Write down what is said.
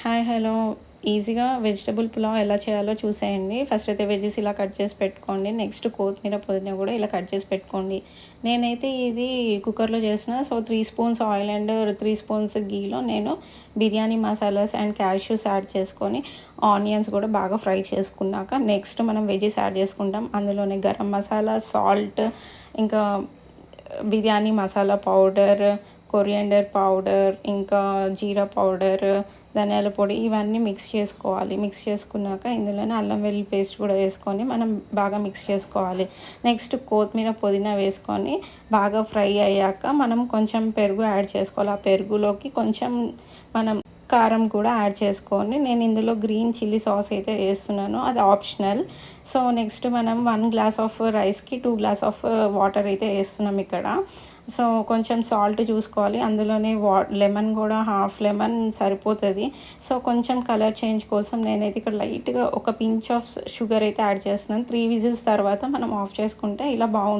Hi hello ఈజీగా vegetable pulao ఎలా చేయాలో చూసేయండి. ఫస్ట్ అయితే వెజ్జెస్ ఇలా కట్ చేసి పెట్టుకోండి. నెక్స్ట్ కొత్తిమీర పుదీనా కూడా ఇలా కట్ చేసి పెట్టుకోండి. నేనైతే ఇది కుక్కర్లో చేసిన. So 3 spoons oil and 3 spoons గీలో నేను biryani masalas and cashews add చేసుకొని ఆనియన్స్ కూడా బాగా ఫ్రై చేసుకున్నాక నెక్స్ట్ మనం వెజ్జెస్ యాడ్ చేసుకుంటాం. అందులోనే గరం మసాలా, సాల్ట్, ఇంకా biryani masala powder, coriander powder, ఇంకా జీరా పౌడర్, ధనియాల పొడి ఇవన్నీ మిక్స్ చేసుకోవాలి. మిక్స్ చేసుకున్నాక ఇందులోనే అల్లం వెల్లుల్లి పేస్ట్ కూడా వేసుకొని మనం బాగా మిక్స్ చేసుకోవాలి. నెక్స్ట్ కొత్తిమీర పుదీనా వేసుకొని బాగా ఫ్రై అయ్యాక మనం కొంచెం పెరుగు యాడ్ చేసుకోవాలి. ఆ పెరుగులోకి కొంచెం మనం కారం కూడా యాడ్ చేసుకొని నేను ఇందులో గ్రీన్ చిల్లీ సాస్ అయితే వేస్తున్నాను, అది ఆప్షనల్. సో నెక్స్ట్ మనం 1 గ్లాస్ ఆఫ్ రైస్కి 2 గ్లాస్ ఆఫ్ వాటర్ అయితే వేస్తున్నాం ఇక్కడ. సో కొంచెం సాల్ట్ చూసుకోవాలి. అందులోనే లెమన్ కూడా హాఫ్ లెమన్ సరిపోతుంది. సో కొంచెం కలర్ చేంజ్ కోసం నేనైతే ఇక్కడ లైట్గా ఒక పించ్ ఆఫ్ షుగర్ అయితే యాడ్ చేస్తున్నాను. 3 విజిల్స్ తర్వాత మనం ఆఫ్ చేసుకుంటే ఇలా బాగుంటుంది.